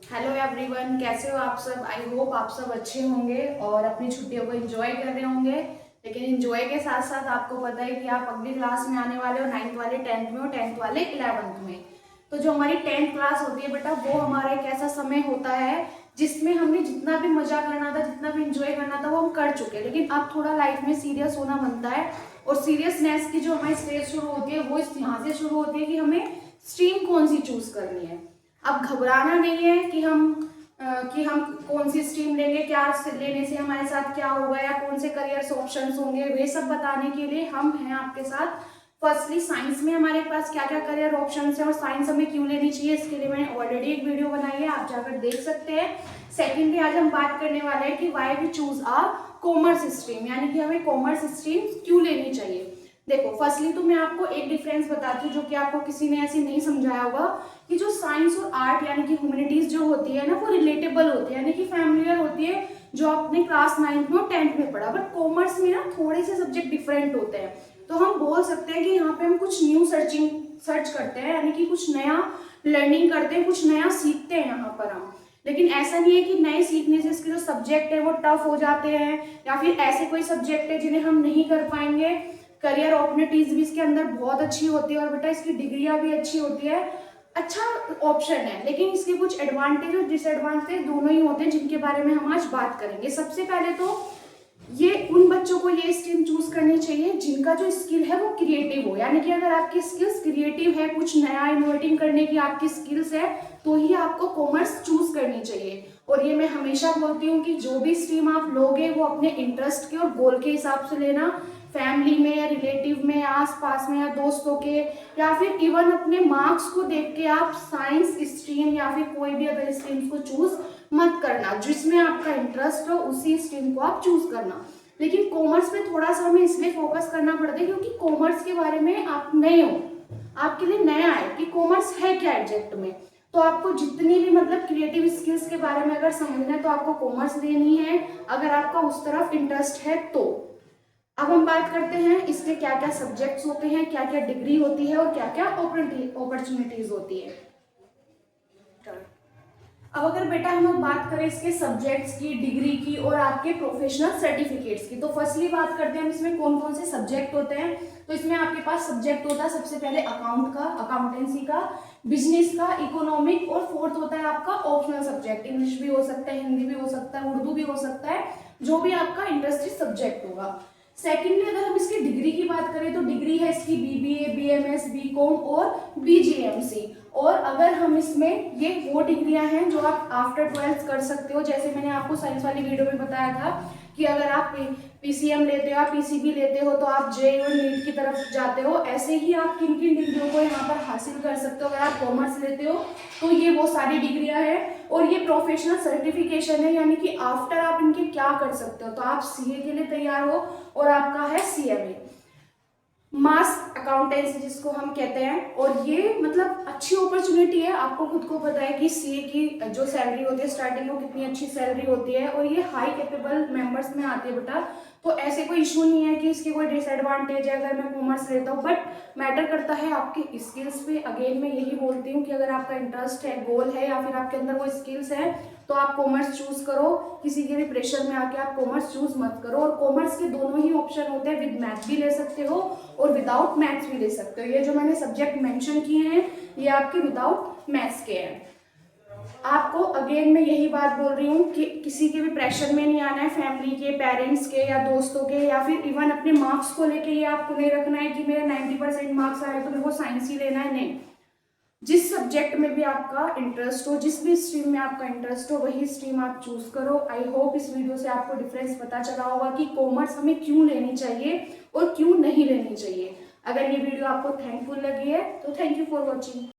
Hello everyone, कैसे हो आप सब। आई होप आप सब अच्छे होंगे और अपनी छुट्टियों को एंजॉय कर रहे होंगे। लेकिन एंजॉय के साथ साथ आपको पता है कि आप अगली क्लास में आने वाले हो, 9th वाले 10th में हो, 10th वाले 11th में। तो जो हमारी 10th क्लास होती है बेटा, वो हमारा एक ऐसा समय होता है जिसमें हमने जितना भी मजा करना था, जितना भी इंजॉय करना था, वो हम कर चुके हैं। लेकिन अब थोड़ा लाइफ में सीरियस होना बनता है और सीरियसनेस की जो हमारी स्टेज शुरू होती है वो इस यहाँ से शुरू होती है कि हमें स्ट्रीम कौन सी चूज करनी है। अब घबराना नहीं है कि हम कौन सी स्ट्रीम लेंगे, क्या लेने से हमारे साथ क्या होगा, या कौन से करियर्स ऑप्शंस होंगे, वे सब बताने के लिए हम हैं आपके साथ। फर्स्टली साइंस में हमारे पास क्या क्या करियर ऑप्शंस हैं और साइंस हमें क्यों लेनी चाहिए, इसके लिए मैंने ऑलरेडी एक वीडियो बनाई है, आप जाकर देख सकते हैं। सेकेंडली आज हम बात करने वाले हैं कि why we choose a commerce stream, यानी कि हमें कॉमर्स स्ट्रीम क्यों लेनी चाहिए। देखो, फर्स्टली तो मैं आपको एक डिफरेंस बताती हूँ जो कि आपको किसी ने ऐसे नहीं समझाया होगा, कि जो साइंस और आर्ट यानी कि ह्यूमैनिटीज जो होती है ना, वो रिलेटेबल होती है, यानी कि फैमिलियर होती है, जो आपने क्लास 9th में और 10th में पढ़ा। बट कॉमर्स में ना थोड़े से सब्जेक्ट डिफरेंट होते हैं। तो हम बोल सकते हैं कि यहाँ पे हम कुछ न्यू सर्च करते हैं, यानी कि कुछ नया लर्निंग करते हैं, कुछ नया सीखते हैं यहाँ पर हम। लेकिन ऐसा नहीं है कि नए सीखने से इसके जो सब्जेक्ट है वो टफ हो जाते हैं, या फिर ऐसे कोई सब्जेक्ट है जिन्हें हम नहीं कर पाएंगे। करियर अपॉर्चुनिटीज भी इसके अंदर बहुत अच्छी होती है और बेटा इसकी डिग्रियां भी अच्छी होती है। अच्छा ऑप्शन है, लेकिन इसके कुछ एडवांटेज और डिसएडवांटेज दोनों ही होते हैं, जिनके बारे में हम आज बात करेंगे। सबसे पहले तो ये उन बच्चों को ये स्ट्रीम चूज करनी चाहिए जिनका जो स्किल है वो क्रिएटिव हो, यानी कि अगर आपकी स्किल्स क्रिएटिव है, कुछ नया इनोवेटिंग करने की आपकी स्किल्स है, तो ही आपको कॉमर्स चूज करनी चाहिए। और ये मैं हमेशा बोलती हूँ कि जो भी स्ट्रीम आप लोगे वो अपने इंटरेस्ट के और गोल के हिसाब से लेना। फैमिली में या रिलेटिव में, आस पास में, या दोस्तों के, या फिर इवन अपने मार्क्स को देख के आप साइंस स्ट्रीम या फिर कोई भी अदर स्ट्रीम्स को चूज मत करना। जिसमें आपका इंटरेस्ट हो उसी स्ट्रीम को आप चूज करना। लेकिन कॉमर्स में थोड़ा सा हमें इसलिए फोकस करना पड़ता है क्योंकि कॉमर्स के बारे में आप नए हो, आपके लिए नया है कि कॉमर्स है क्या एग्जैक्ट में। तो आपको जितनी भी मतलब क्रिएटिव स्किल्स के बारे में अगर समझना है तो आपको कॉमर्स लेनी है, अगर आपका उस तरफ इंटरेस्ट है तो। अब हम बात करते हैं इसके क्या क्या सब्जेक्ट्स होते हैं, क्या क्या डिग्री होती है और क्या क्या अपॉर्चुनिटीज होती है। अब अगर बेटा हम लोग बात करें इसके सब्जेक्ट्स की, डिग्री की और आपके प्रोफेशनल सर्टिफिकेट्स की, तो फर्स्टली बात करते हैं हम इसमें कौन कौन से सब्जेक्ट होते हैं। तो इसमें आपके पास सब्जेक्ट होता है सबसे पहले अकाउंट का, अकाउंटेंसी का, बिजनेस का, इकोनॉमिक, और फोर्थ होता है आपका ऑप्शनल सब्जेक्ट। इंग्लिश भी हो सकता है, हिंदी भी हो सकता है, उर्दू भी हो सकता है, जो भी आपका इंटरेस्टेड सब्जेक्ट होगा। सेकेंडली अगर हम इसकी डिग्री की बात करें तो डिग्री है इसकी बीबीए, बीएमएस, बीकॉम और बीजीएमसी। और अगर हम इसमें, ये वो डिग्रियां हैं जो आप आफ्टर 12th कर सकते हो। जैसे मैंने आपको साइंस वाली वीडियो में बताया था कि अगर आप पीसीएम लेते हो या पीसीबी लेते हो तो आप जेईई और नीट की तरफ जाते हो। ऐसे ही आप किन किन डिग्रियों को यहाँ पर हासिल कर सकते हो अगर आप कॉमर्स लेते हो, तो ये वो सारी डिग्रियां हैं। और ये प्रोफेशनल सर्टिफिकेशन है, यानी कि आफ्टर आप इनके क्या कर सकते हो। तो आप सीए के लिए तैयार हो और आपका है सीएमए, मास अकाउंटेंसी जिसको हम कहते हैं। और ये मतलब अच्छी अपॉर्चुनिटी है, आपको खुद को पता है कि सीए की जो सैलरी होती है स्टार्टिंग में कितनी अच्छी सैलरी होती है, और ये हाई कैपेबल मेंबर्स में आती है बेटा। तो ऐसे कोई इशू नहीं है कि इसके कोई डिसएडवांटेज है अगर मैं कॉमर्स लेता हूँ, बट मैटर करता है आपके स्किल्स पे। अगेन मैं यही बोलती हूँ कि अगर आपका इंटरेस्ट है, गोल है, या फिर आपके अंदर वो स्किल्स है, तो आप कॉमर्स चूज करो। किसी के भी प्रेशर में आके आप कॉमर्स चूज मत करो। और कॉमर्स के दोनों ही ऑप्शन होते हैं, विद मैथ भी ले सकते हो और विदाउट मैथ्स भी ले सकते हो। ये जो मैंने सब्जेक्ट मेंशन किए हैं ये आपके विदाउट मैथ्स के हैं। आपको अगेन मैं यही बात बोल रही हूँ कि किसी के भी प्रेशर में नहीं आना है, फैमिली के, पेरेंट्स के या दोस्तों के, या फिर इवन अपने मार्क्स को लेके ये आपको नहीं रखना है कि मेरे 90% मार्क्स आए तो मेरे को साइंस ही लेना है। नहीं, जिस सब्जेक्ट में भी आपका इंटरेस्ट हो, जिस भी स्ट्रीम में आपका इंटरेस्ट हो, वही स्ट्रीम आप चूज करो। आई होप इस वीडियो से आपको डिफरेंस पता चला होगा कि कॉमर्स हमें क्यों लेनी चाहिए और क्यों नहीं लेनी चाहिए। अगर ये वीडियो आपको थैंकफुल लगी है तो थैंक यू फॉर वॉचिंग।